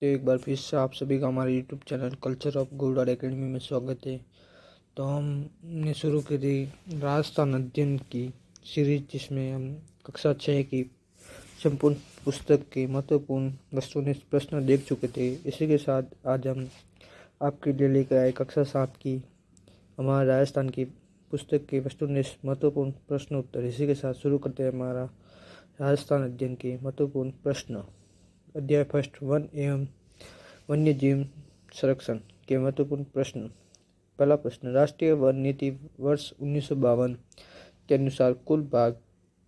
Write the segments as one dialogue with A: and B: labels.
A: तो एक बार फिर से आप सभी का हमारे YouTube channel culture of good और एकेडमी में स्वागत है। तो हमने शुरू करी राजस्थान अध्ययन की सीरीज, जिसमें हम कक्षा 6 की संपूर्ण पुस्तक के महत्वपूर्ण वस्तुनिष्ठ प्रश्न देख चुके थे। इसी के साथ आज हम आपके लिए लेकर आए कक्षा 7 की हमारा राजस्थान की पुस्तक के वस्तुनिष्ठ महत्वपूर्ण प्रश्न उत्तर। इसी के साथ शुरू करते हैं हमारा राजस्थान अध्ययन के महत्वपूर्ण प्रश्न। अध्याय फर्स्ट, वन एवं वन्य जीव संरक्षण के महत्वपूर्ण प्रश्न। पहला प्रश्न, राष्ट्रीय वन नीति वर्ष 1952 के अनुसार कुल भाग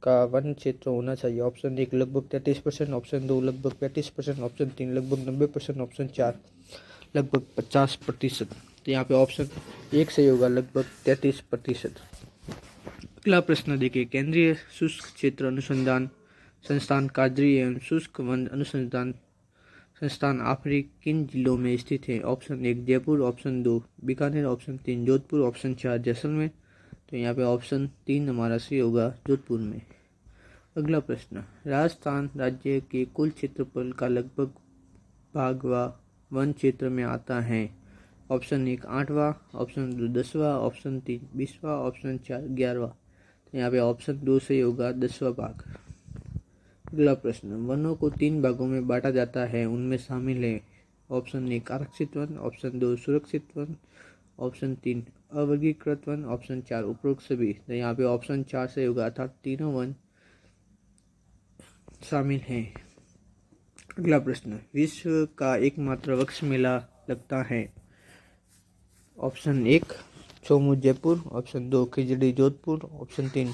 A: का वन क्षेत्र होना चाहिए। ऑप्शन 1 लगभग 33%, ऑप्शन 2 लगभग 35%, ऑप्शन 3 लगभग 90%, ऑप्शन 4 लगभग 50%। तो यहाँ पे ऑप्शन 1 सही होगा, लगभग 33%। अगला प्रश्न देखिए, केंद्रीय शुष्क क्षेत्र अनुसंधान संस्थान कादरी एवं शुष्क वन अनुसंधान संस्थान आफरी किन जिलों में स्थित है। Option 1 Jaipur, option 2 Bikaner, option 3 Jodhpur, option 4 Jaisalmer. तो यहाँ पे ऑप्शन 3 हमारा सही होगा, जोधपुर में। अगला प्रश्न, राजस्थान राज्य के कुल क्षेत्रफल का लगभग भाग वन क्षेत्र में आता है। ऑप्शन 1 8वां, ऑप्शन 2 10वां, ऑप्शन 3 20वां, ऑप्शन 4 11वां। तो यहाँ पे ऑप्शन 2 सही होगा, 10वां भाग। अगला प्रश्न, वनों को 3 भागों में बांटा जाता है, उनमें शामिल है। ऑप्शन 1 आरक्षित वन, ऑप्शन 2 सुरक्षित वन, ऑप्शन 3 अवर्गीकृत वन, ऑप्शन 4 उपरोक्त सभी। तो यहाँ पे ऑप्शन 4 सही होगा, अर्थात तीनों वन शामिल हैं। अगला प्रश्न, विश्व का एकमात्र वृक्ष मेला लगता है। Option 1 Chomu Jaipur, option 2 Khijri Jodhpur, option 3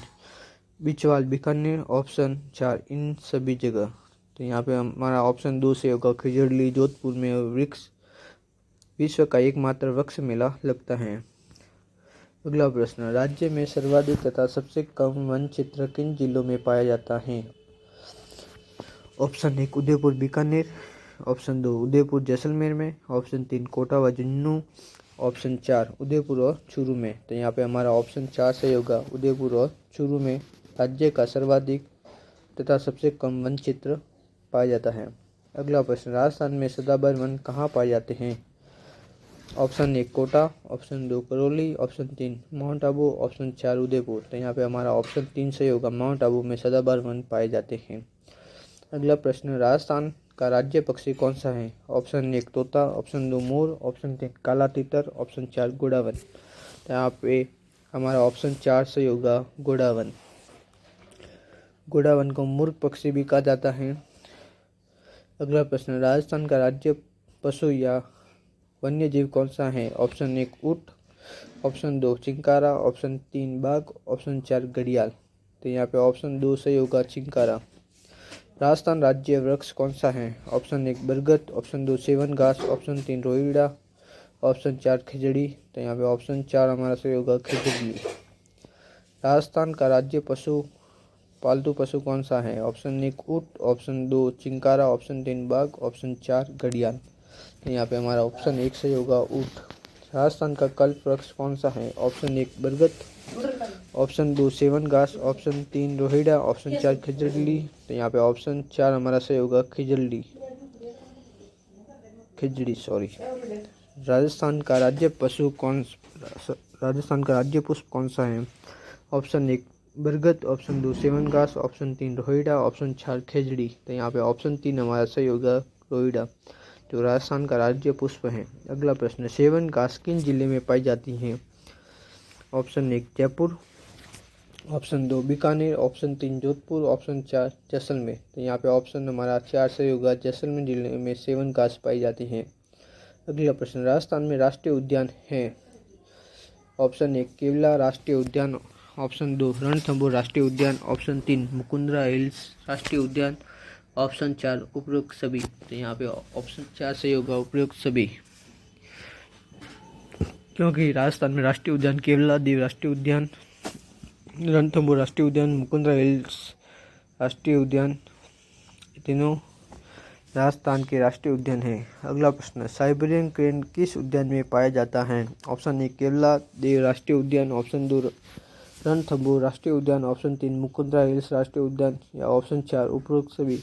A: Bichwal Bikaner, option 4 इन सभी जगह। तो यहाँ पे हमारा ऑप्शन 2 से होगा, खिजड़ी जोधपुर में विश्व का एकमात्र वृक्ष मेला लगता है। अगला प्रश्न, राज्य में सर्वाधिक तथा सबसे कम वन क्षेत्र किन जिलों में पाया जाता है। ऑप्शन 1 उदयपुर बीकानेर, ऑप्शन 2 उदयपुर जैसलमेर में, ऑप्शन 3 कोटा व झुंझुनू, ऑप्शन 4 उदयपुर और चूरू में। तो यहाँ पे हमारा ऑप्शन 4 सही होगा, उदयपुर और चूरू में राज्य का सर्वाधिक तथा सबसे कम वन क्षेत्र पाया जाता है। अगला प्रश्न, राजस्थान में सदाबहार वन कहाँ पाए जाते हैं। Option 1 Kota, option 2 Karauli, option 3 Mount Abu, option 4 Udaipur. तो यहाँ पे हमारा ऑप्शन 3 सही होगा, माउंट आबू में सदाबहार वन पाए जाते हैं। अगला प्रश्न, राजस्थान का राज्य पक्षी कौन सा है। ऑप्शन 1 तोता, ऑप्शन 2 मोर, ऑप्शन 3 काला तीतर, ऑप्शन 4 गोडावन। तो यहाँ पे हमारा ऑप्शन 4 सही होगा, गोडावन। गोडावन को मूर्ख पक्षी भी कहा जाता है। अगला प्रश्न, राजस्थान का राज्य पशु या वन्य जीव कौन सा है। ऑप्शन 1 ऊंट, ऑप्शन 2 चिंकारा, ऑप्शन 3 बाघ, ऑप्शन 4 घड़ियाल। तो यहाँ पे ऑप्शन 2 सही होगा, चिंकारा। राजस्थान राज्य वृक्ष कौन सा है। ऑप्शन 1 बरगद, ऑप्शन 2 सेवन घास, ऑप्शन 3 रोहिड़ा, ऑप्शन 4 खिजड़ी। तो यहाँ पे ऑप्शन 4 हमारा सही होगा, खिजड़ी। राजस्थान का राज्य पालतू पशु कौन सा है। ऑप्शन 1 ऊंट, ऑप्शन 2 चिंकारा, ऑप्शन 3 बाघ, ऑप्शन 4 घड़ियाल। तो यहाँ पे हमारा ऑप्शन 1 सही होगा, ऊंट। राजस्थान का कल्प वृक्ष कौन सा है। ऑप्शन 1 बरगद, ऑप्शन 2 सेवन घास, ऑप्शन 3 रोहिड़ा, ऑप्शन 4 खिजड़ी। तो यहाँ पे ऑप्शन 4 हमारा सही होगा, खिजड़ी सॉरी। राजस्थान का राज्य पुष्प कौन सा है। ऑप्शन 1 बरगद, ऑप्शन 2 सेवन घास, ऑप्शन 3 रोहिड़ा, ऑप्शन 4 खिजड़ी। तो यहाँ पे ऑप्शन 3 हमारा सही होगा, रोहिड़ा, जो राजस्थान का राज्य पुष्प है। अगला प्रश्न, सेवन घास किन जिले में पाई जाती है। Option 1 Jaipur, option 2 Bikaner, option 3 Jodhpur, option 4 Jaisalmer. तो यहाँ पे ऑप्शन हमारा 4 सही होगा, जैसलमेर जिले में सेवन घास पाई जाती है। अगला प्रश्न, राजस्थान में राष्ट्रीय उद्यान है। ऑप्शन 1 केवला राष्ट्रीय उद्यान, ऑप्शन 2 रणथंभौर राष्ट्रीय उद्यान, ऑप्शन 3 मुकुंदरा हिल्स राष्ट्रीय उद्यान, ऑप्शन 4 उपरोक्त सभी। तो यहाँ पे ऑप्शन 4 सही होगा, उपरोक्त सभी, क्योंकि राजस्थान में राष्ट्रीय उद्यान केवला द्वीप राष्ट्रीय उद्यान, रणथंभौर राष्ट्रीय उद्यान, मुकुंदरा हिल्स राष्ट्रीय उद्यान, तीनों राजस्थान के राष्ट्रीय उद्यान है। अगला प्रश्न, साइबेरियन क्रेन किस उद्यान में पाया जाता है। ऑप्शन 1 केवला देव राष्ट्रीय उद्यान, ऑप्शन 2 रणथंभौर राष्ट्रीय उद्यान, ऑप्शन 3 मुकुंदरा हिल्स राष्ट्रीय उद्यान, या ऑप्शन 4 उपरोक्त सभी।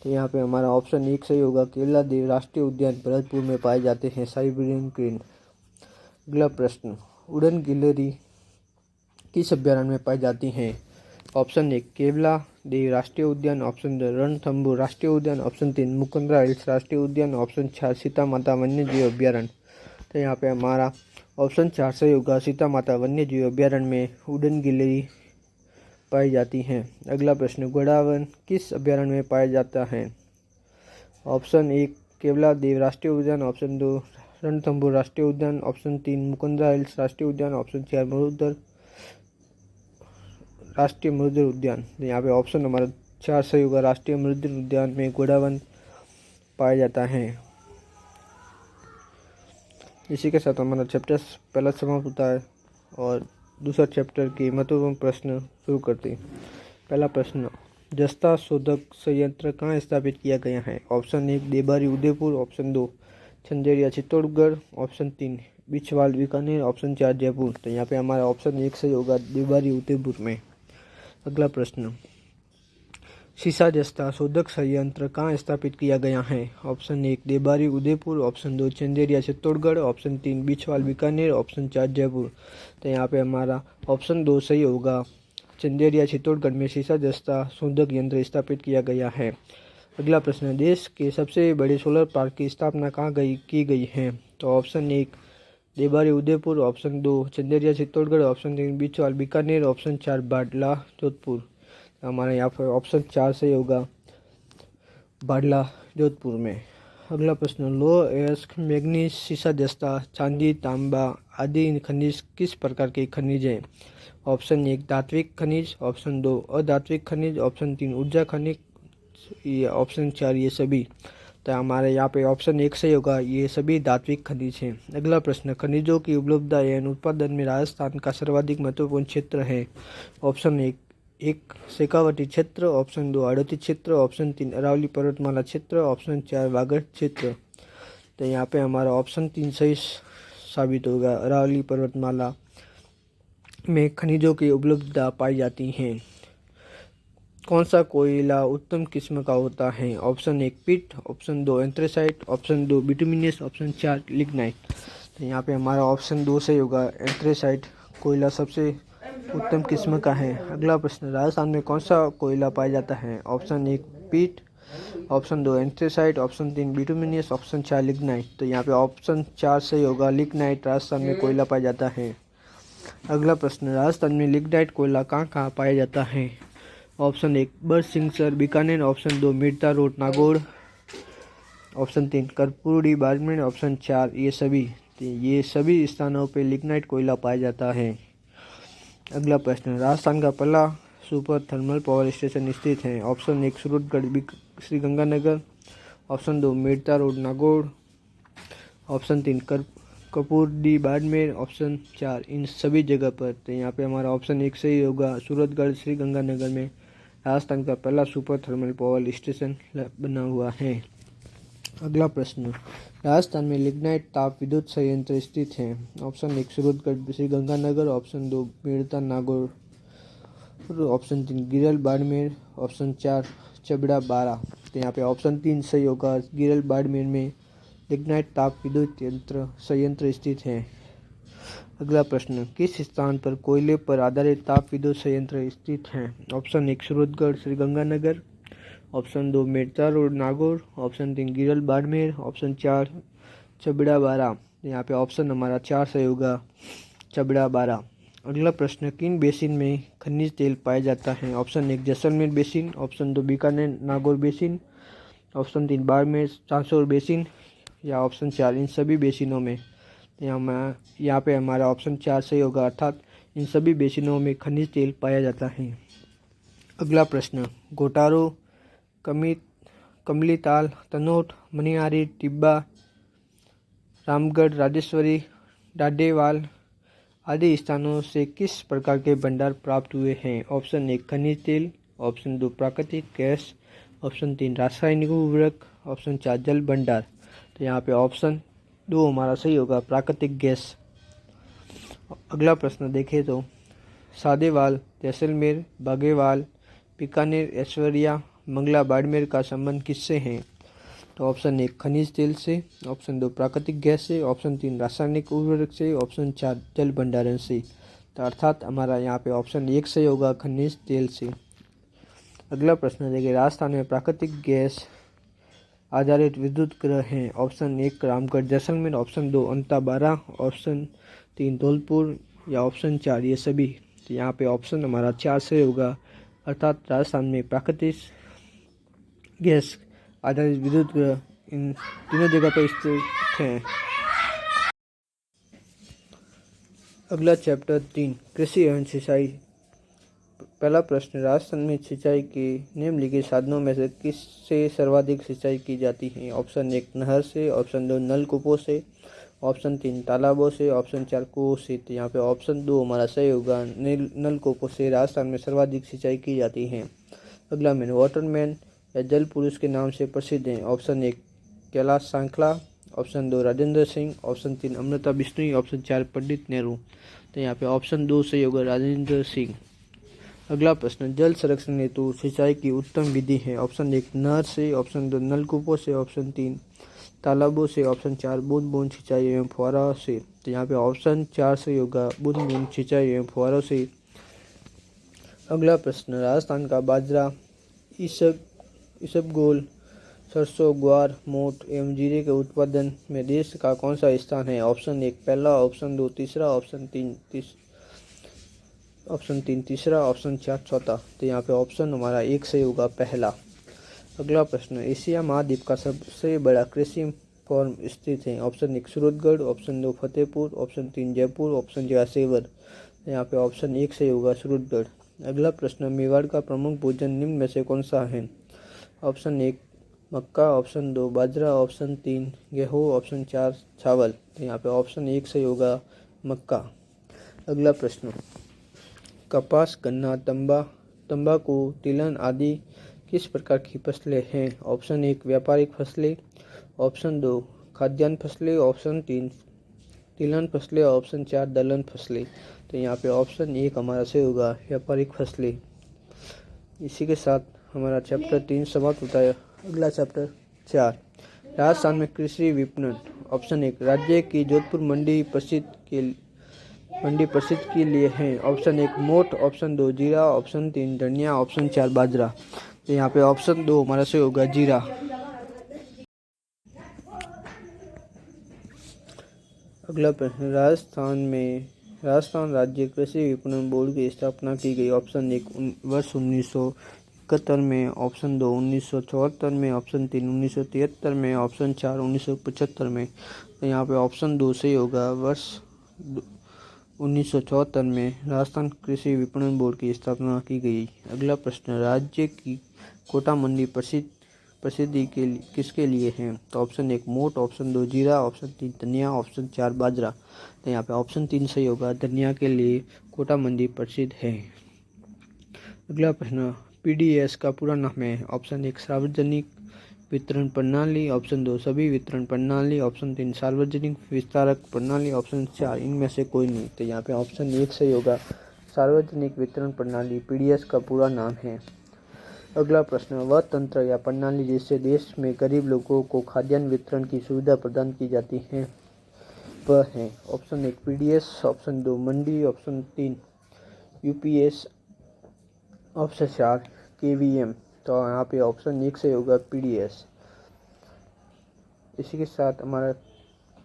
A: तो यहाँ पे हमारा ऑप्शन 1 सही होगा। केवला देव राष्ट्रीय उद्यान भरतपुर में पाए जाते हैं साइबेरियन क्रेन। अगला प्रश्न, उड़न गिलहरी किस अभ्यारण्य में पाई जाती हैं? ऑप्शन 1 केवला देव राष्ट्रीय उद्यान, ऑप्शन 2 रणथंभौर राष्ट्रीय उद्यान, ऑप्शन 3 मुकुंदरा हिल्स राष्ट्रीय उद्यान, ऑप्शन 4 सीता माता वन्य जीव अभ्यारण्य। तो यहाँ पे हमारा ऑप्शन 4 सही होगा। सीता माता वन्य जीव अभ्यारण्य में उड़न गिलहरी पाई जाती हैं। अगला प्रश्न, घोड़ावन किस अभ्यारण्य में पाया जाता है? ऑप्शन 1 केवला देव राष्ट्रीय उद्यान, ऑप्शन 2 रणथंभौर राष्ट्रीय उद्यान, ऑप्शन 3 मुकुंदरा हिल्स राष्ट्रीय उद्यान, ऑप्शन 4 मरुधर राष्ट्रीय मरुधर उद्यान। तो यहाँ पे ऑप्शन नंबर 4 सही होगा। राष्ट्रीय मरुधर उद्यान में घोड़ावन पाया जाता है। इसी के साथ हमारा चैप्टर पहला समाप्त होता है और दूसरा चैप्टर के महत्वपूर्ण प्रश्न शुरू करते हैं। पहला प्रश्न, जस्ता शोधक संयंत्र कहाँ स्थापित किया गया है? Option 1 Debari Udaipur, option 2 Chanderia Chittorgarh, option 3 Bichhwal Bikaner, option 4 Jaipur. तो यहाँ पे हमारा ऑप्शन 1 सही होगा, देबारी उदयपुर में। अगला प्रश्न, सीसा जस्ता शोधक संयंत्र कहाँ स्थापित किया गया है? Option 1 Debari Udaipur, option 2 Chanderia Chittorgarh, option 3 Bichhwal Bikaner, option 4 Jaipur. तो यहाँ पे हमारा ऑप्शन 2 सही होगा। चंदेरिया चित्तौड़गढ़ में सीसा जस्ता शोधक यंत्र स्थापित किया गया है। अगला प्रश्न, देश के सबसे बड़े सोलर पार्क की स्थापना कहाँ की गई है? तो option 1 Debari Udaipur, option 2 Chanderia Chittorgarh, option 3 Bichhwal Bikaner, option 4 Badla Jodhpur. हमारे यहाँ पर ऑप्शन 4 सही होगा, बाडला जोधपुर में। अगला प्रश्न, लोह अयस्क मैग्नीज सीसा जस्ता चांदी तांबा आदि खनिज किस प्रकार के खनिज हैं? ऑप्शन 1 धात्विक खनिज, ऑप्शन 2 अधात्विक खनिज, ऑप्शन 3 ऊर्जा खनिज, ऑप्शन 4 ये सभी। तो हमारे यहाँ पे ऑप्शन 1 सही होगा, ये सभी धात्विक खनिज हैं। अगला प्रश्न, खनिजों की उपलब्धता एवं उत्पादन में राजस्थान का सर्वाधिक महत्वपूर्ण क्षेत्र है? ऑप्शन 1 शेखावटी क्षेत्र, ऑप्शन 2 हाड़ौती क्षेत्र, ऑप्शन 3 अरावली पर्वतमाला क्षेत्र, ऑप्शन 4 वागड़ क्षेत्र। तो यहाँ पे हमारा ऑप्शन 3 सही साबित होगा। अरावली पर्वतमाला में खनिजों की उपलब्धता पाई जाती हैं। कौन सा कोयला उत्तम किस्म का होता है? Option 1 peat, option 2 anthracite, option 2 bituminous, option 4 lignite. तो यहाँ पे हमारा ऑप्शन 2 सही होगा। एंथ्रेसाइट कोयला सबसे उत्तम किस्म का है। अगला प्रश्न, राजस्थान में कौन सा कोयला पाया जाता है? Option 1 peat, option 2 anthracite, option 3 bituminous, option 4 lignite. तो यहाँ पे ऑप्शन 4 सही होगा। लिग्नाइट राजस्थान में कोयला पाया जाता है। अगला प्रश्न, राजस्थान में लिग्नाइट कोयला कहाँ कहाँ पाया जाता है? Option 1 Barsinghsar Bikaner, option 2 Merta Road Nagaur, option 3 Karpuri Barmer, option 4 ये सभी। तो ये सभी स्थानों पे लिग्नाइट कोयला पाया जाता है। अगला प्रश्न, राजस्थान का पहला सुपर थर्मल पावर स्टेशन स्थित है? Option 1 Suratgarh Sriganganagar, option 2 Merta Road Nagaur, option 3 Kapurdi Barmer, option 4 इन सभी जगह पर। तो यहाँ पे हमारा ऑप्शन 1 सही होगा। सूरतगढ़ श्रीगंगानगर में राजस्थान का पहला सुपर थर्मल पावर स्टेशन बना हुआ है। अगला प्रश्न, राजस्थान में लिग्नाइट ताप विद्युत संयंत्र स्थित है? Option 1 Suratgarh Sriganganagar, option 2 Merta Nagaur, option 3 गिरल बाड़मेर, ऑप्शन 4 चबड़ा बारा। तो यहाँ पे ऑप्शन 3 सही होगा। गिरल बाड़मेर में लिग्नाइट ताप विद्युत यंत्र संयंत्र स्थित है। अगला प्रश्न, किस स्थान पर कोयले पर आधारित ताप विद्युत संयंत्र स्थित है? Option 1 Suratgarh Sriganganagar, option 2 Merta road Nagaur, option 3 गिरल बाड़मेर, ऑप्शन 4 चबड़ा बारा। यहाँ पे ऑप्शन हमारा 4 सही होगा, चबड़ा बारा। अगला प्रश्न, किन बेसिन में खनिज तेल पाया जाता है? Option 1 Jaisalmer basin, option 2 Bikaner Nagaur basin, option 3 Barmer Sanchore basin, या ऑप्शन 4 इन सभी बेसिनों में। यहाँ पे हमारा ऑप्शन 4 सही होगा, अर्थात इन सभी बेसिनों में खनिज तेल पाया जाता है। अगला प्रश्न, घोटारो कमलीताल तनोट मनिहारी टिब्बा रामगढ़ राजेश्वरी डाडेवाल आदि स्थानों से किस प्रकार के भंडार प्राप्त हुए हैं? ऑप्शन 1 खनिज तेल, ऑप्शन 2 प्राकृतिक गैस, ऑप्शन 3 रासायनिक उर्वरक, ऑप्शन 4 जल भंडार। तो यहाँ पे ऑप्शन 2 हमारा सही होगा, प्राकृतिक गैस। अगला प्रश्न देखें तो सादेवाल जैसलमेर बागेवाल बीकानेर ऐश्वर्या मंगला बाड़मेर का संबंध किससे है? तो ऑप्शन 1 खनिज तेल से, ऑप्शन 2 प्राकृतिक गैस से, ऑप्शन 3 रासायनिक उर्वरक से, ऑप्शन 4 जल भंडारण से। तो अर्थात हमारा यहाँ पे ऑप्शन 1 सही होगा, खनिज तेल से। अगला प्रश्न देखिए, राजस्थान में प्राकृतिक गैस आधारित विद्युत ग्रह हैं। Option 1 Ramgarh Jaisalmer, option 2 Antabara, option 3 Dholpur या ऑप्शन 4 ये सभी। तो यहाँ पे ऑप्शन हमारा 4 सही होगा, अर्थात राजस्थान में प्राकृतिक गैस आधारित विद्युत ग्रह इन तीनों जगह पर स्थित हैं। अगला चैप्टर 3 कृषि एवं सिंचाई। पहला प्रश्न, राजस्थान में सिंचाई के निम्नलिखित साधनों में से किससे सर्वाधिक सिंचाई की जाती है? ऑप्शन 1 नहर से, ऑप्शन 2 नलकूपों से, ऑप्शन 3 तालाबों से, ऑप्शन 4 कुओं से। तो यहाँ पे ऑप्शन 2 हमारा सही होगा, नलकूपों से राजस्थान में सर्वाधिक सिंचाई की जाती है। अगला मैन वाटरमैन या जल पुरुष के नाम से प्रसिद्ध हैं। Option 1 Kailash Sankhla, option 2 Rajendra Singh, option 3 Amrita Bishnoi, option 4 Pandit Nehru. तो यहाँ पे ऑप्शन 2 सही होगा, राजेंद्र सिंह। अगला प्रश्न, जल संरक्षण हेतु सिंचाई की उत्तम विधि है। ऑप्शन 1 नहर से, ऑप्शन 2 नलकूपों से, ऑप्शन 3 तालाबों से, ऑप्शन 4 बूंद बूंद सिंचाई एवं फुहारा से। तो यहाँ पे ऑप्शन 4 सही होगा, बूंद बूंद सिंचाई एवं फुहारों से। अगला प्रश्न, राजस्थान का बाजरा, इसबगोल, सरसों, ग्वार, मोठ एवं जीरे के उत्पादन में देश का कौन सा स्थान है? ऑप्शन 1 पहला, ऑप्शन 2 तीसरा, ऑप्शन 3 तीसरा, ऑप्शन 4 चौथा। तो यहाँ पे ऑप्शन हमारा 1 सही होगा, पहला। अगला प्रश्न, एशिया महाद्वीप का सबसे बड़ा कृषि फॉर्म स्थित है। Option 1 Suratgarh, option 2 Fatehpur, option 3 Jaipur, option 4 Sewar. तो यहाँ पे ऑप्शन 1 सही होगा, सूरतगढ़। अगला प्रश्न, मेवाड़ का प्रमुख भोजन निम्न में से कौन सा है? ऑप्शन 1 मक्का, ऑप्शन 2 बाजरा, ऑप्शन 3 गेहूँ, ऑप्शन 4 चावल। तो यहाँ पे ऑप्शन 1 सही होगा, मक्का। अगला प्रश्न, कपास, गन्ना, तंबाकू, तिलहन आदि किस प्रकार की फसलें हैं? ऑप्शन 1 व्यापारिक फसलें, ऑप्शन 2 खाद्यान्न फसलें, ऑप्शन 3 तिलहन फसलें, ऑप्शन 4 दलहन फसलें। तो यहाँ पे ऑप्शन 1 हमारा सही होगा, व्यापारिक फसलें। इसी के साथ हमारा चैप्टर 3 समाप्त होता है। अगला चैप्टर 4 राजस्थान में कृषि विपणन। ऑप्शन 1 राज्य की जोधपुर मंडी प्रसिद्ध के लिए है। ऑप्शन 1 मोठ, ऑप्शन 2 जीरा, ऑप्शन 3 धनिया, ऑप्शन 4 बाजरा। तो यहाँ पे ऑप्शन 2 हमारा सही होगा, जीरा। अगला प्रश्न, राजस्थान राज्य कृषि विपणन बोर्ड की स्थापना की गई। ऑप्शन 1 वर्ष 1971 में, ऑप्शन 2 1974 में, ऑप्शन 3 1973 में, ऑप्शन 4 1975 में। तो यहाँ पे ऑप्शन 2 सही होगा, वर्ष 1974 में राजस्थान कृषि विपणन बोर्ड की स्थापना की गई। अगला प्रश्न, राज्य की कोटा मंडी प्रसिद्धि किसके लिए है? तो ऑप्शन 1 मोठ, ऑप्शन 2 जीरा, ऑप्शन 3 धनिया, ऑप्शन 4 बाजरा। तो यहाँ पे ऑप्शन 3 सही होगा, धनिया के लिए कोटा मंडी प्रसिद्ध है। अगला प्रश्न, पीडीएस का पूरा नाम है। ऑप्शन 1 सार्वजनिक वितरण प्रणाली, ऑप्शन 2 सभी वितरण प्रणाली, ऑप्शन 3 सार्वजनिक विस्तारक प्रणाली, ऑप्शन 4 इनमें से कोई नहीं। तो यहाँ पे ऑप्शन 1 सही होगा, सार्वजनिक वितरण प्रणाली पीडीएस का पूरा नाम है। अगला प्रश्न, वह तंत्र या प्रणाली जिससे देश में गरीब लोगों को खाद्यान्न वितरण की सुविधा प्रदान की जाती है वह है। ऑप्शन 1 पीडीएस, ऑप्शन 2 मंडी, ऑप्शन 3 यूपीएस, ऑप्शन 4 केवीएम। तो यहाँ पे ऑप्शन 1 से होगा, पीडीएस। इसी के साथ हमारा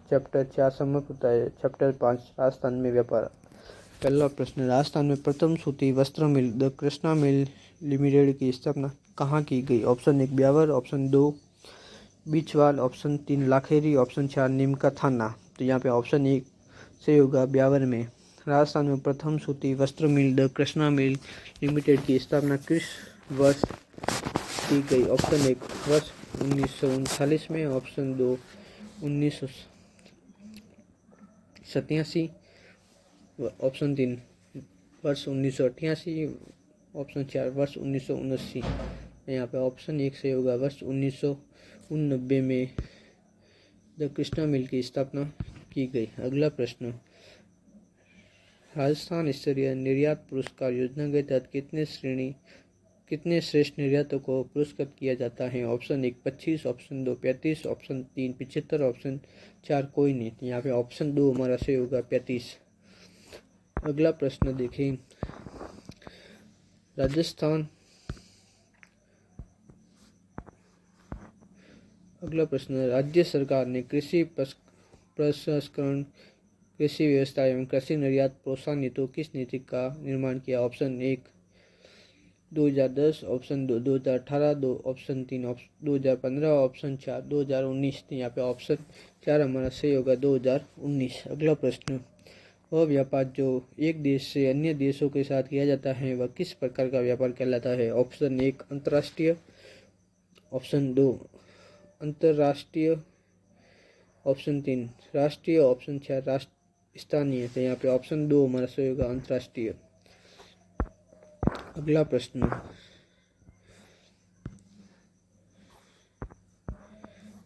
A: चैप्टर 4 समाप्त होता है। चैप्टर 5 राजस्थान में व्यापार। पहला प्रश्न, राजस्थान में प्रथम सूती वस्त्र mill The Krishna Mill Limited की स्थापना कहाँ की गई? Option 1 Beawar, option 2 Bichwal, option 3 Lakheri, option 4 Neemka Thana. तो यहाँ पे ऑप्शन 1 से होगा, ब्यावर में। राजस्थान में प्रथम सूती वस्त्र mill The Krishna Mill Limited की स्थापना किस वर्ष की गई? ऑप्शन 1 वर्ष 1939 में, ऑप्शन 2 1987, ऑप्शन 3 वर्ष 1988, ऑप्शन 4 वर्ष 1979। यहाँ पे ऑप्शन 1 से होगा, वर्ष 1989 में द कृष्णा मिल की स्थापना की गई। अगला प्रश्न, राजस्थान स्तरीय निर्यात पुरस्कार योजना के तहत कितने श्रेणी कितने श्रेष्ठ निर्यातकों को पुरस्कृत किया जाता है? ऑप्शन 1 25, ऑप्शन 2 35, ऑप्शन 3 75, ऑप्शन 4 कोई नहीं। तो यहाँ पे ऑप्शन 2 हमारा सही होगा 35। अगला प्रश्न देखें, राजस्थान। अगला प्रश्न, राज्य सरकार ने कृषि प्रसंस्करण, कृषि व्यवस्था एवं कृषि निर्यात प्रोत्साहन नीति किस नीति का निर्माण किया? Option 1 2010, option 2 2018, option 3 2015, option 4 2019। यहाँ पे ऑप्शन 4 हमारा सही होगा 2019। अगला प्रश्न, वह व्यापार जो एक देश से अन्य देशों के साथ किया जाता है वह किस प्रकार का व्यापार कहलाता है? ऑप्शन 1 अंतर्राष्ट्रीय, ऑप्शन 2 अंतर्राष्ट्रीय, ऑप्शन 3 राष्ट्रीय, ऑप्शन 4 स्थानीय। तो यहाँ पे ऑप्शन 2 हमारा सही होगा अंतर्राष्ट्रीय। अगला प्रश्न,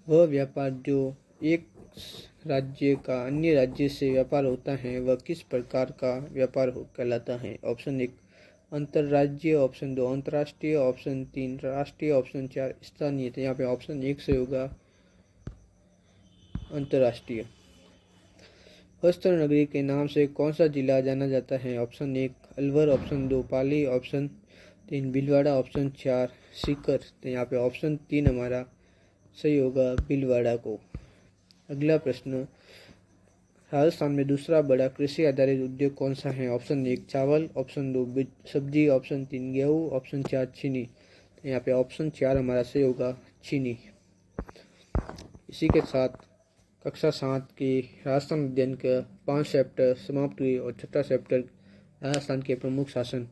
A: वह व्यापार जो एक राज्य का अन्य राज्य से व्यापार होता है वह किस प्रकार का व्यापार कहलाता है? ऑप्शन 1 अंतर्राज्यीय, ऑप्शन 2 अंतर्राष्ट्रीय, ऑप्शन 3 राष्ट्रीय, ऑप्शन 4 स्थानीय। तो यहाँ पे ऑप्शन 1 से होगा अंतर्राष्ट्रीय। वस्त्र नगरी के नाम से कौन सा जिला जाना जाता है? ऑप्शन 1 अलवर, ऑप्शन 2 पाली, ऑप्शन 3 भीलवाड़ा, ऑप्शन 4 सीकर। तो यहाँ पे ऑप्शन 3 हमारा सही होगा भीलवाड़ा को। अगला प्रश्न, राजस्थान में दूसरा बड़ा कृषि आधारित उद्योग कौन सा है? ऑप्शन 1 चावल, ऑप्शन 2 सब्जी, ऑप्शन 3 गेहूँ, ऑप्शन 4 चीनी। तो यहाँ पे ऑप्शन 4 हमारा सही होगा चीनी। इसी के साथ कक्षा 7 की राजस्थान अध्ययन का 5 चैप्टर समाप्त हुए और 6ठा चैप्टर राजस्थान के प्रमुख शासन।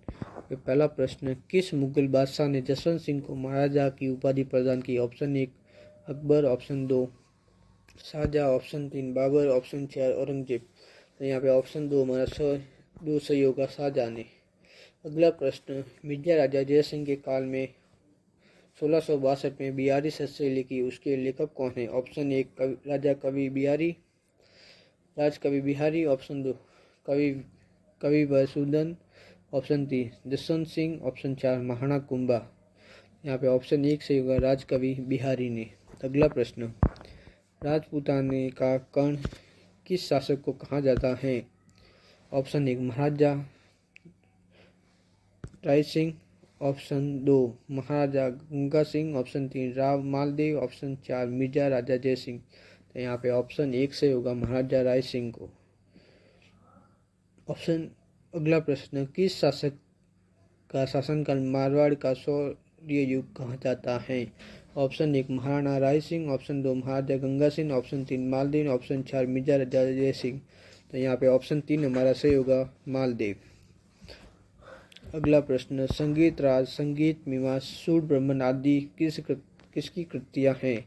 A: पहला प्रश्न, किस मुगल बादशाह ने जसवंत सिंह को महाराजा की उपाधि प्रदान की? Option 1 Akbar, option 2 Shahjahan, option 3 Babur, option 4 Aurangzeb. तो यहाँ पे ऑप्शन 2 हमारा सही होगा शाहजहाँ ने। अगला प्रश्न, मिर्जा राजा जय सिंह के काल में 1662 में बिहारी सत्य लिखी, उसके लेखक कौन है? ऑप्शन 1 राजा कवि बिहारी, राजकवि बिहारी, ऑप्शन 2 कवि वसुधन, ऑप्शन 3 जसवंत सिंह, ऑप्शन 4 महाराणा कुंभा। यहाँ पे ऑप्शन 1 सही होगा राजकवि बिहारी ने। अगला प्रश्न, राजपूताने का कर्ण किस शासक को कहा जाता है? ऑप्शन 1 महाराजा राय सिंह, ऑप्शन 2 महाराजा गंगा सिंह, ऑप्शन 3 राव मालदेव, ऑप्शन 4 मिर्जा राजा जय सिंह। तो यहाँ पे ऑप्शन 1 से होगा महाराजा राय सिंह को। अगला प्रश्न, किस शासक का शासनकाल मारवाड़ का शौर्य युग कहा जाता है? ऑप्शन 1 महाराणा राय सिंह, ऑप्शन 2 महाराजा गंगा सिंह, ऑप्शन 3 मालदेव, ऑप्शन 4 मिर्जा राजा जय सिंह। तो यहाँ पे ऑप्शन 3 हमारा सही होगा मालदेव। अगला प्रश्न, संगीत राज, संगीत मीमांसा, सूर ब्रह्मण आदि किसकी कृतियाँ हैं?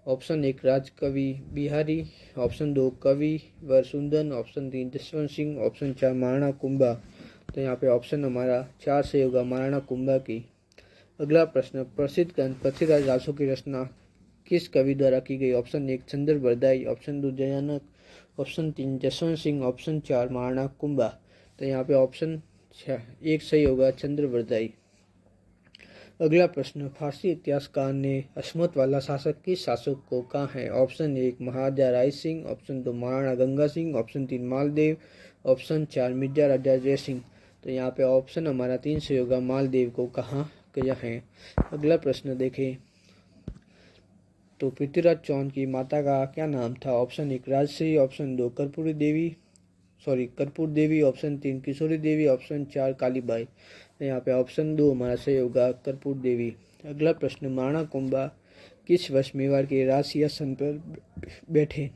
A: ऑप्शन 1 राजकवि बिहारी, ऑप्शन 2 कवि वसुधन, ऑप्शन 3 जसवंत सिंह, ऑप्शन 4 महाराणा कुंभा। तो यहाँ पे ऑप्शन हमारा 4 से होगा महाराणा कुंभा की। अगला प्रश्न, प्रसिद्ध ग्रंथ पृथ्वीराज रासो की रचना किस कवि द्वारा की गई? Option 1 Chandra Bardai, option 2 Jayanak, option 3 Jaswant Singh, option 4 Maharana Kumbha. तो यहाँ पे ऑप्शन 1 सही होगा चंद्र बरदाई। अगला प्रश्न, फारसी इतिहासकार ने अजमत वाला शासक किस शासक को कहा है? Option 1 Maharaja Rai Singh, option 2 Maharana Ganga Singh, option 3 Maldev, option 4 Mirza Raja Jai Singh. तो यहाँ पे ऑप्शन हमारा 3 से होगा मालदेव को कहा गया है। अगला प्रश्न देखें तो पृथ्वीराज चौहान की माता का क्या नाम था? ऑप्शन 1 राजश्री, ऑप्शन 2 कर्पूर देवी, ऑप्शन 3 किशोरी देवी, ऑप्शन 4 कालीबाई। तो यहाँ पे ऑप्शन 2 हमारा सही होगा कर्पूर देवी। अगला प्रश्न, महाराणा कुंभा किस वर्ष मेवाड़ के राज सिंहासन पर बैठे?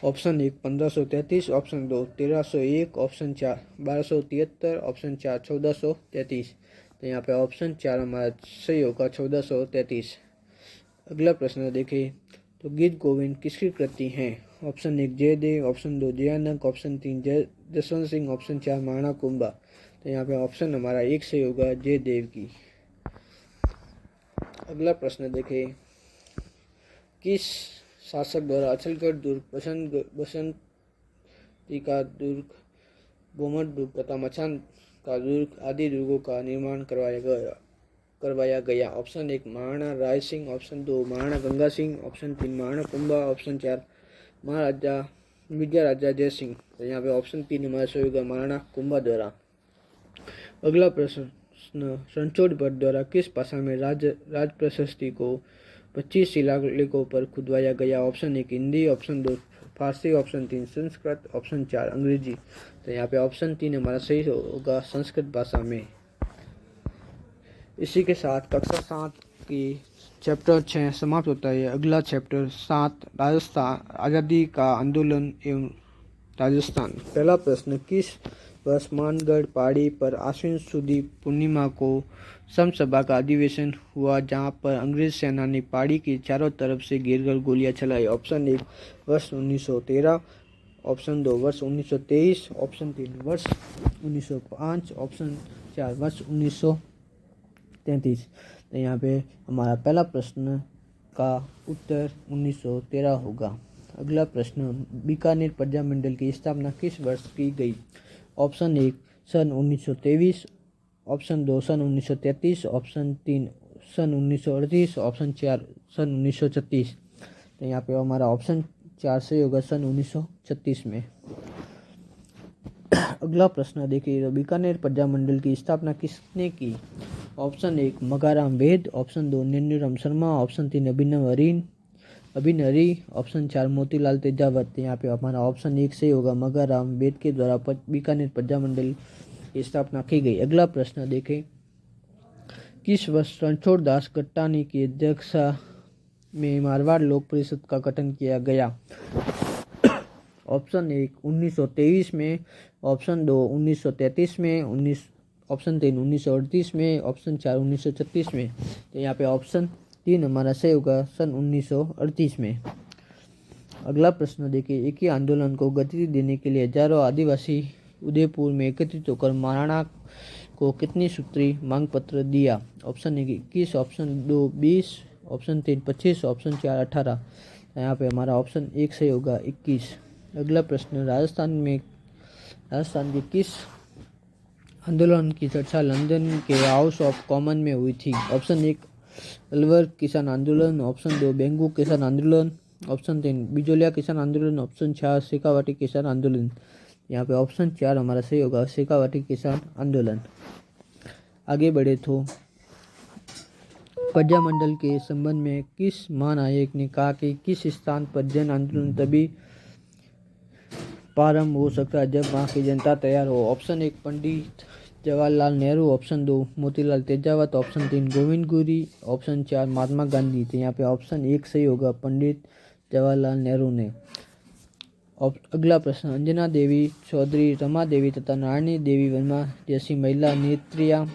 A: Option 1 1533, option 2 1301, option 4 1273, option 4 1433। तो यहाँ पे ऑप्शन 4 हमारा सही होगा 1433। अगला प्रश्न देखें तो गीत गोविंद किसकी कृति है? Option 1 Jaidev, option 2 Jayanak, option 3 Jaswant Singh, option 4 Maharana Kumbha. तो यहाँ पे ऑप्शन हमारा 1 से होगा जयदेव की। अगला प्रश्न देखें, किस शासक द्वारा अचलगढ़ दुर्ग, बसंती का दुर्ग, गोमट दुर्ग तथा मचान का दुर्ग आदि दुर्गों का निर्माण करवाया गया। Option 1 Maharana Rai Singh, option 2 Maharana Ganga Singh, option 3 Maharana Kumbha, option 4 Maharaja Vijayraja Jai Singh. तो यहाँ पे ऑप्शन 3 हमारा सही होगा महाराणा कुंभा द्वारा। अगला प्रश्न, रणछोड़ भट्ट द्वारा किस भाषा में राज प्रशस्ति को 25 शिलालेखों पर खुदवाया गया। ऑप्शन 1 हिंदी, ऑप्शन 2 फारसी, ऑप्शन 3 संस्कृत, ऑप्शन 4 अंग्रेजी। तो यहाँ पे ऑप्शन 3 हमारा सही होगा संस्कृत भाषा में। इसी के साथ कक्षा 7 की चैप्टर 6 समाप्त होता है। अगला चैप्टर 7 राजस्थान आज़ादी का आंदोलन एवं राजस्थान। पहला प्रश्न, किस वर्ष मानगढ़ पहाड़ी पर आश्विन सुदी पूर्णिमा को समसभा का अधिवेशन हुआ, जहां पर अंग्रेज सेना ने पहाड़ी की चारों तरफ से घेरकर गोलियां चलाई। ऑप्शन 1 वर्ष 1913, ऑप्शन 2 वर्ष 1923, ऑप्शन 3 वर्ष 1905, ऑप्शन 4 वर्ष 1933। तो यहाँ पे हमारा पहला प्रश्न का उत्तर 1913 होगा। अगला प्रश्न, बीकानेर प्रजामंडल की स्थापना किस वर्ष की गई। ऑप्शन 1 सन 1923, ऑप्शन 2 सन 1933, ऑप्शन 3 सन 1938, ऑप्शन 4 सन 1936। तो यहाँ पे हमारा ऑप्शन 4 से होगा सन 1936 में। अगला प्रश्न देखिए, तो बीकानेर प्रजामंडल की स्थापना किसने की। ऑप्शन 1 मगाराम वेद, ऑप्शन 2 नेन्यूराम शर्मा, ऑप्शन 3 अभिन हरी, ऑप्शन 4 मोतीलाल तेजावत। यहाँ पे हमारा ऑप्शन 1 से होगा मगाराम वेद के द्वारा बीकानेर प्रजामंडल की स्थापना की गई। अगला प्रश्न देखें, किस वर्ष रणछोड़ दास कट्टानी की अध्यक्षता में मारवाड़ लोक परिषद का गठन किया गया। ऑप्शन 1 1923 में, ऑप्शन 2 1933 में, ऑप्शन 3 1938 में, ऑप्शन 4 1936 में। तो यहाँ पे ऑप्शन 3 हमारा सही होगा सन 1938 में। अगला प्रश्न देखिए, एक ही आंदोलन को गति देने के लिए हजारों आदिवासी उदयपुर में एकत्रित होकर महाराणा को कितनी सूत्री मांग पत्र दिया। Option 1 21, option 2 20, option 3 25, option 4 18। यहाँ पे हमारा ऑप्शन 1 सही होगा 21। अगला प्रश्न, राजस्थान के किस आंदोलन की चर्चा लंदन के हाउस ऑफ कॉमन में हुई थी। ऑप्शन 1 अलवर किसान आंदोलन, ऑप्शन 2 बेंगू किसान आंदोलन, ऑप्शन 3 बिजोलिया किसान आंदोलन, ऑप्शन 4 शेखावाटी किसान आंदोलन। यहाँ पे ऑप्शन 4 हमारा सही होगा शेखावाटी किसान आंदोलन। आगे बढ़े तो प्रजामंडल के संबंध में किस महानायक ने कहा कि किस स्थान पर जन आंदोलन तभी प्रारंभ हो सकता है जब वहाँ की जनता तैयार हो। Option 1 Pandit Jawaharlal Nehru, option 2 Motilal Tejawat, option 3 Govind गुरी, ऑप्शन 4 महात्मा गांधी। तो यहाँ पे ऑप्शन 1 सही होगा पंडित जवाहरलाल नेहरू ने। अगला प्रश्न, अंजना देवी चौधरी, रमा देवी तथा नारायणी देवी वर्मा जैसी महिला नेत्रियां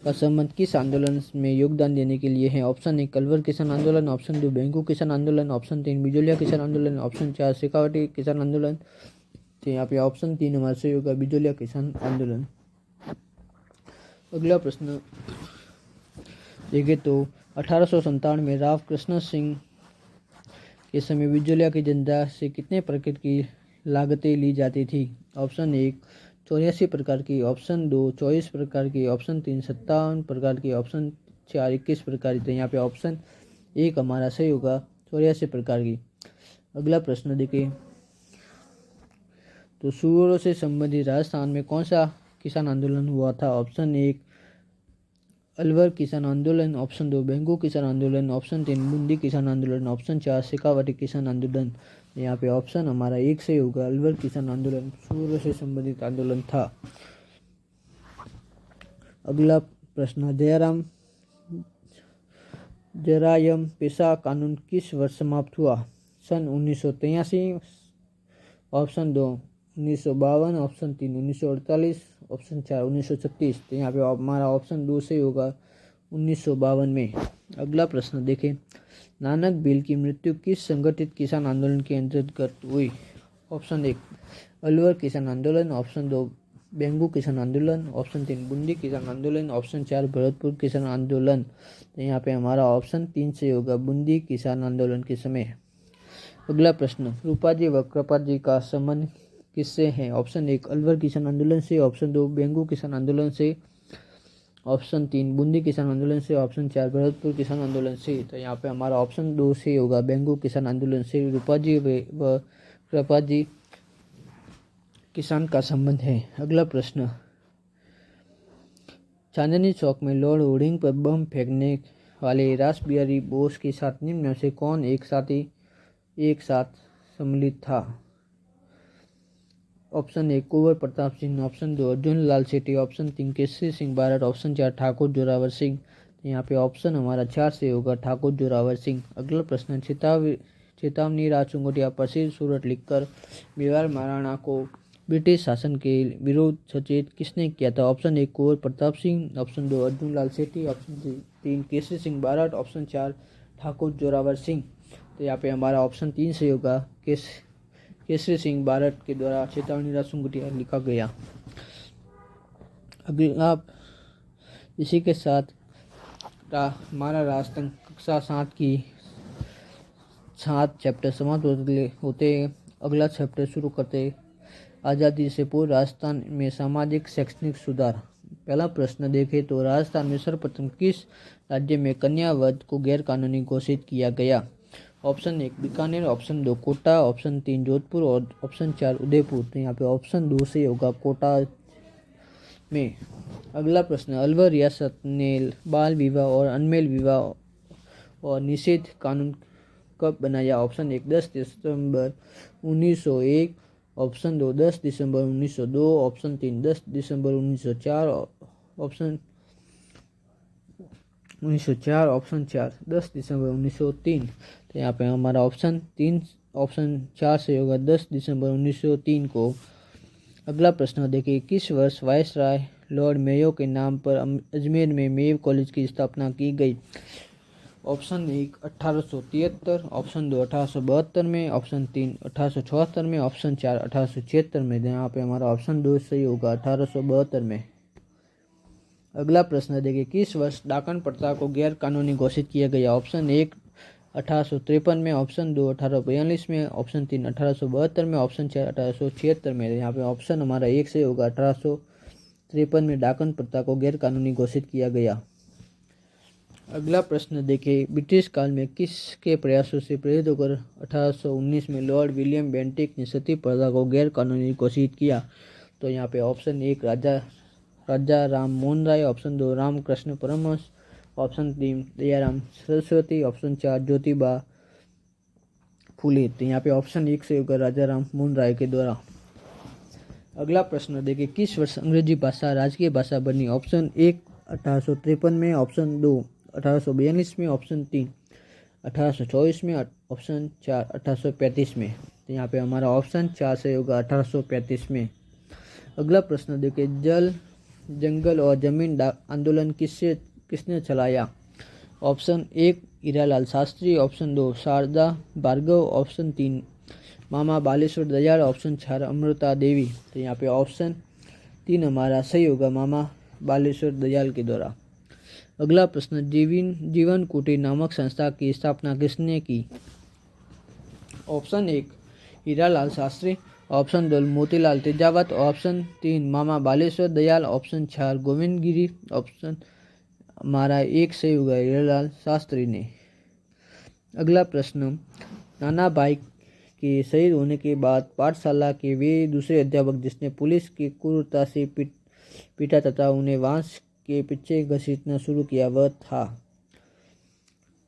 A: का संबंध किस आंदोलन में योगदान देने के लिए है। ऑप्शन 1 अलवर किसान आंदोलन, ऑप्शन 2 बेंगू किसान आंदोलन, ऑप्शन 3 बिजोलिया किसान आंदोलन, ऑप्शन 4 शेखावाटी किसान आंदोलन। तो यहाँ पे ऑप्शन 3 हमारा सही होगा बिजोलिया किसान आंदोलन। अगला प्रश्न देखें तो 1857 में राव कृष्ण सिंह के समय बिजोलिया की जनता से कितने प्रकार की लागतें ली जाती थी। ऑप्शन 1 84 प्रकार की, ऑप्शन 2 24 प्रकार की, ऑप्शन 3 57 प्रकार की, ऑप्शन 4 21 प्रकार की। तो यहाँ पे ऑप्शन 1 हमारा सही होगा 84 प्रकार की। अगला प्रश्न देखिए, तो सुअरों से संबंधित राजस्थान में कौन सा किसान आंदोलन हुआ था। ऑप्शन 1 अलवर किसान आंदोलन, ऑप्शन 2 बेंगू किसान आंदोलन, ऑप्शन 3 बूंदी किसान आंदोलन, ऑप्शन 4 शेखावाटी किसान आंदोलन। यहाँ पे ऑप्शन हमारा 1 सही होगा अलवर किसान आंदोलन सुअरों से संबंधित आंदोलन था। अगला प्रश्न, जरायम पेशा कानून किस वर्ष समाप्त हुआ। सन 1983, ऑप्शन 2 1952, ऑप्शन 3 1948, ऑप्शन 4 1936। तो यहाँ पे हमारा ऑप्शन 2 से होगा 1952 में। अगला प्रश्न देखें, नानक बिल की मृत्यु किस संगठित किसान आंदोलन के अंतर्गत हुई। ऑप्शन 1 अलवर किसान आंदोलन, ऑप्शन 2 बेंगू किसान आंदोलन, ऑप्शन 3 बूंदी किसान आंदोलन, ऑप्शन 4 भरतपुर किसान आंदोलन। तो यहाँ पे हमारा ऑप्शन 3 से होगा बूंदी किसान आंदोलन के समय। अगला प्रश्न, रूपाजी व कृपाजी का संबंध किससे हैं? ऑप्शन 1 अलवर किसान आंदोलन से, ऑप्शन 2 बेंगू किसान आंदोलन से, ऑप्शन 3 बूंदी किसान आंदोलन से, ऑप्शन 4 भरतपुर किसान आंदोलन से। तो यहाँ पे हमारा ऑप्शन 2 से होगा बेंगू किसान आंदोलन से। रूपा जी व कृपा जी किसान का संबंध है। अगला प्रश्न, चांदनी चौक में लॉर्ड होर्डिंग पर बम फेंकने वाले रास बिहारी बोस के साथ निम्न में से कौन एक साथ सम्मिलित था? ऑप्शन 1 कुंवर प्रताप सिंह, ऑप्शन 2 अर्जुन लाल सेठी, ऑप्शन 3 केसरी सिंह बारट, ऑप्शन 4 ठाकुर जोरावर सिंह। यहाँ पे ऑप्शन हमारा 4 से होगा ठाकुर जोरावर सिंह। अगला प्रश्न, चेतावनी राज सुंगटिया प्रसिद्ध सूरत लिखकर मेवाड़ महाराणा को ब्रिटिश शासन के विरोध सचेत किसने किया था? ऑप्शन 1 कुंवर प्रताप सिंह, ऑप्शन 2 अर्जुन लाल सेठी, ऑप्शन 3 केसरी सिंह बारट, ऑप्शन 4 ठाकुर जोरावर सिंह। तो यहाँ पे हमारा ऑप्शन 3 से होगा केसरी सिंह बारट के द्वारा चेतावनी राज सुंगटिया लिखा गया। अगला इसी के साथ हमारा राजतंत्र कक्षा 7 चैप्टर समाप्त होते हैं। अगला चैप्टर शुरू करते हैं। आज़ादी से पूर्व राजस्थान में सामाजिक शैक्षणिक सुधार। पहला प्रश्न देखें तो राजस्थान में सर्वप्रथम किस राज्य में कन्या वध को गैर कानूनी घोषित किया गया? Option 1 Bikaner, option 2 Kota, option 3 Jodhpur और ऑप्शन 4 उदयपुर। तो यहाँ पे ऑप्शन 2 से होगा कोटा में। अगला प्रश्न, अलवर रियासत ने बाल विवाह और अनमेल विवाह और निषेध कानून कब बनाया? ऑप्शन 1 10 दिसंबर 1901, ऑप्शन 2 10 दिसंबर 1902, ऑप्शन 3 10 दिसंबर 1904, ऑप्शन 4 10 दिसंबर 1903। तो यहाँ पे हमारा ऑप्शन 4 से होगा 10 दिसंबर 1903 को। अगला प्रश्न देखिए, किस वर्ष वायसराय लॉर्ड मेयो के नाम पर अजमेर में मेव कॉलेज की स्थापना की गई? ऑप्शन 1 1873, ऑप्शन 2 1872 में, ऑप्शन 3 1874 में, ऑप्शन 4 1876 में। यहाँ पे हमारा ऑप्शन 2 सही होगा 1872 में। अगला प्रश्न देखिए, किस वर्ष डाकन प्रथा को गैर कानूनी घोषित किया गया? ऑप्शन 1 1853 में, ऑप्शन 2 1842 में, ऑप्शन 3 1872 में, ऑप्शन 4 1876 में। यहाँ पे ऑप्शन हमारा 1 से होगा 1853 में डाकन प्रथा को गैर कानूनी घोषित किया गया। अगला प्रश्न देखिए, ब्रिटिश काल में किसके प्रयासों से प्रेरित होकर 1819 में लॉर्ड विलियम बेंटिक ने सती प्रथा को गैर कानूनी घोषित किया? तो यहाँ पे option 1 Raja Ram Mohan Roy, option 2 Ramakrishna Paramhans, option 3 Dayaram Saraswati, option 4 Jyotiba Phule. तो यहाँ पे ऑप्शन 1 से होगा राजा राम मोहन राय के द्वारा। अगला प्रश्न देखिए, किस वर्ष अंग्रेजी भाषा राजकीय भाषा बनी? ऑप्शन 1 1853 में, ऑप्शन 2 1842 में, ऑप्शन 3 1824 में, ऑप्शन 4 1835 में। तो यहाँ पे हमारा ऑप्शन 4 से होगा 1835 में। अगला प्रश्न देखिए, जंगल और जमीन आंदोलन किसने चलाया? Option 1 Hiralal Shastri, option 2 Sharda Bhargava, option 3 Mama Baleshwar Dayal, option 4 Amrita Devi. तो यहाँ पे ऑप्शन 3 हमारा सही होगा मामा बालेश्वर दयाल के द्वारा। अगला प्रश्न, जीवन कुटीर नामक संस्था की स्थापना किसने की? Option 1 Hiralal Shastri, option 2 Motilal Tejawat, option 3 Mama Baleshwar Dayal, option 4 Govind गिरी। ऑप्शन हमारा 1 सही होगा हीरालाल शास्त्री ने। अगला प्रश्न, नाना भाई के शहीद होने के बाद पाठशाला के वे दूसरे अध्यापक जिसने पुलिस की क्रूरता से पीटा तथा उन्हें वांस के पीछे घसीटना शुरू किया वह था?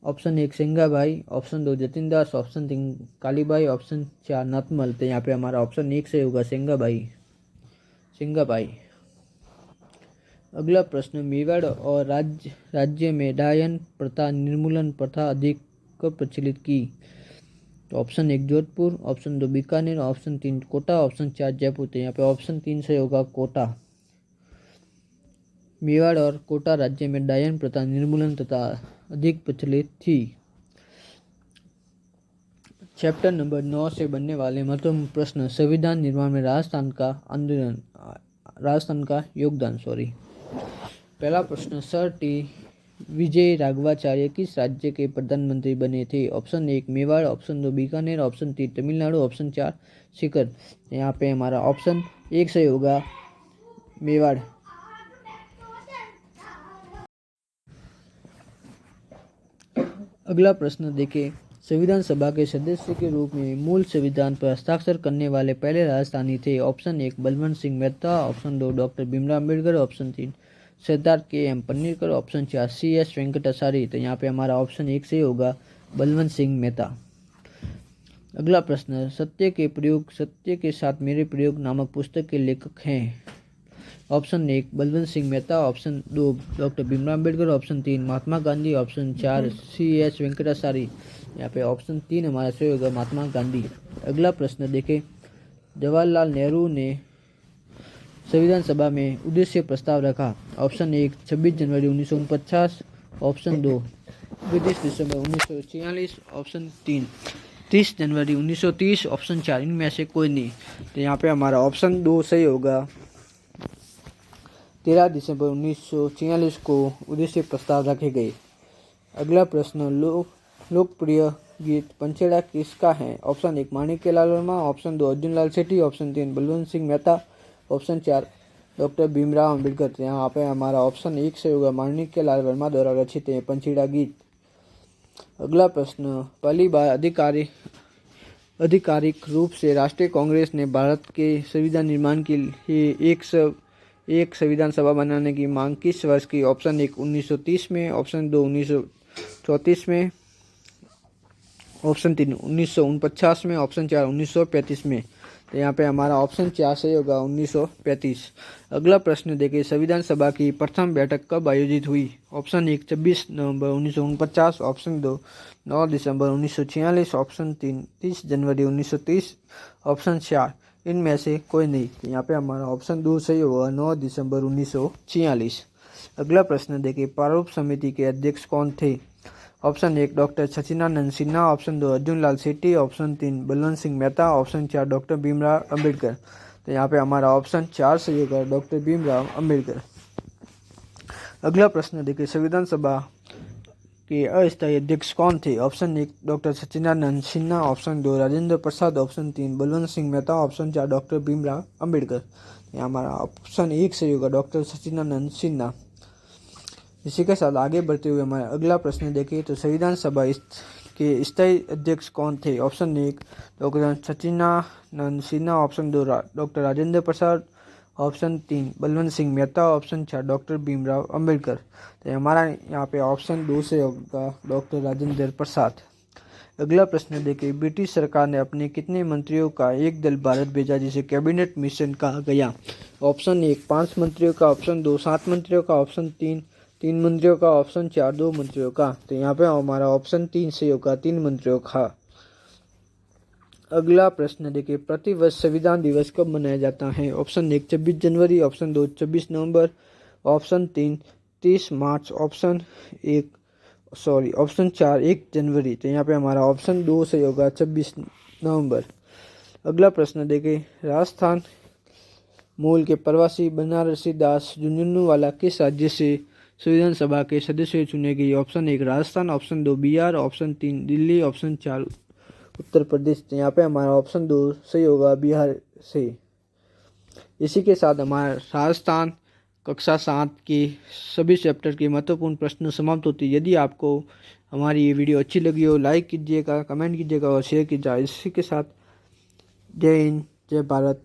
A: ऑप्शन 1 सिंगाबाई, ऑप्शन 2 जतिन दास, ऑप्शन 3 कालीबाई, ऑप्शन 4 नतमल। तो यहाँ पे हमारा ऑप्शन 1 से होगा सिंगाबाई। अगला प्रश्न, मेवाड़ और राज्य में डायन प्रथा निर्मूलन प्रथा अधिक कब प्रचलित की? तो option 1 Jodhpur, option 2 Bikaner, option 3 Kota, option 4 Jaipur. तो यहाँ पे ऑप्शन 3 से होगा कोटा। मेवाड़ और कोटा राज्य में डायन प्रथा निर्मूलन तथा अधिक प्रचलित थी। चैप्टर नंबर 9 से बनने वाले महत्वपूर्ण प्रश्न, संविधान निर्माण में राजस्थान का योगदान। पहला प्रश्न, सर टी विजय राघवाचार्य किस राज्य के प्रधानमंत्री बने थे? Option 1 Mewar, option 2 Bikaner, option 3 Tamil Nadu, option 4 Sikar. यहाँ पे हमारा ऑप्शन 1 सही होगा मेवाड़। अगला प्रश्न देखें, संविधान सभा के सदस्य के रूप में मूल संविधान पर हस्ताक्षर करने वाले पहले राजस्थानी थे? Option 1 Balwant Singh Mehta, option 2 doctor Bhimrao Ambedkar, option 3 Sardar K M. Pannerkar, option 4 C.S. Venkatachari. तो यहाँ पे हमारा ऑप्शन 1 सही होगा बलवंत सिंह मेहता। अगला प्रश्न, सत्य के साथ मेरे प्रयोग नामक पुस्तक के लेखक हैं? Option 1 Balwant Singh Mehta, option 2 doctor Bhimrao Ambedkar, option 3 Mahatma Gandhi, option 4 C.S. Venkatachari. यहाँ पे ऑप्शन 3 हमारा सही होगा महात्मा गांधी। अगला प्रश्न देखें, जवाहरलाल नेहरू ने संविधान सभा में उद्देश्य प्रस्ताव रखा? ऑप्शन 1 26 जनवरी 1949, ऑप्शन 2 31 दिसंबर 1946, ऑप्शन 3 30 जनवरी 1930, ऑप्शन 4 इनमें से कोई नहीं। तो यहाँ पे हमारा ऑप्शन 2 सही होगा 13 दिसंबर 1946 को उद्देश्य प्रस्ताव रखे गए। अगला प्रश्न, लोकप्रिय गीत पंचेड़ा किसका है? Option 1 Manikyalal Verma, option 2 Arjunlal Sethi, option 3 Balwant Singh Mehta, option 4 doctor Bhimrao Ambedkar. यहाँ पे हमारा ऑप्शन 1 से होगा माणिक्यलाल वर्मा द्वारा रचित है पंचेड़ा गीत। अगला प्रश्न, पहली बार आधिकारिक रूप से राष्ट्रीय कांग्रेस ने भारत के संविधान निर्माण के लिए एक संविधान सभा बनाने की मांग किस वर्ष की? ऑप्शन 1 1930 में, ऑप्शन 2 1934 में, ऑप्शन 3 1949 में, ऑप्शन 4 1935 में। तो यहाँ पे हमारा ऑप्शन 4 सही होगा 1935। अगला प्रश्न देखिए, संविधान सभा की प्रथम बैठक कब आयोजित हुई? ऑप्शन 1 26 नवंबर 1949, ऑप्शन 2 9 दिसंबर 1946, ऑप्शन 3 30 जनवरी 1930, ऑप्शन 4 इनमें से कोई नहीं। तो यहाँ पे हमारा ऑप्शन 2 सही होगा 9 दिसंबर 1946। अगला प्रश्न देखिए, प्रारूप समिति के अध्यक्ष कौन थे? Option 1 doctor Sachidanand Sinha, option 2 Arjunlal Sethi, option 3 Balwant Singh Mehta, option 4 doctor Bhimrao Ambedkar. तो यहाँ पे हमारा ऑप्शन 4 सही होगा डॉक्टर भीमराव अम्बेडकर। अगला प्रश्न देखिए, संविधान सभा के अस्थायी अध्यक्ष कौन थे? Option 1 doctor Sachidanand Sinha, option 2 Rajendra Prasad, option 3 Balwant Singh Mehta, option 4 doctor Bhimrao Ambedkar. यहाँ हमारा ऑप्शन 1 सही होगा डॉक्टर सचिदानंद सिन्हा। इसी के साथ आगे बढ़ते हुए हमारा अगला प्रश्न देखिए, तो संविधान सभा के स्थायी अध्यक्ष कौन थे? Option 1 doctor Sachidanand Sinha, option 2 doctor Rajendra Prasad, option 3 Balwant Singh Mehta, option 4 doctor Bhimrao Ambedkar. तो हमारा यहाँ पे ऑप्शन 2 से होगा डॉक्टर राजेंद्र प्रसाद। अगला प्रश्न देखिए, ब्रिटिश सरकार ने अपने कितने मंत्रियों का एक दल भारत भेजा जिसे कैबिनेट मिशन कहा गया? ऑप्शन 1 5 मंत्रियों का, ऑप्शन 2 7 मंत्रियों का, ऑप्शन 3 मंत्रियों का, ऑप्शन 4 2 मंत्रियों का। तो यहाँ पे हमारा ऑप्शन 3 से होगा 3 मंत्रियों का। अगला प्रश्न देखिए, प्रतिवर्ष संविधान दिवस कब मनाया जाता है? ऑप्शन 1 26 जनवरी, ऑप्शन 2 26 नवंबर, ऑप्शन 3 30 मार्च, ऑप्शन 4 1 जनवरी। तो यहाँ पे हमारा ऑप्शन 2 से होगा 26 नवंबर। अगला प्रश्न देखिए, राजस्थान मूल के प्रवासी बनारसी दास झुंझुनवाला किस राज्य से संविधान सभा के सदस्य चुने गए? Option 1 Rajasthan, option 2 Bihar, option 3 Delhi, option 4 Uttar Pradesh. तो यहाँ पे हमारा ऑप्शन 2 सही होगा बिहार से। इसी के साथ हमारा राजस्थान कक्षा 7 के सभी चैप्टर के महत्वपूर्ण प्रश्न समाप्त होते हैं। यदि आपको हमारी ये वीडियो अच्छी लगी हो, लाइक कीजिएगा, कमेंट कीजिएगा और शेयर कीजिएगा। इसी के साथ जय हिंद, जय भारत।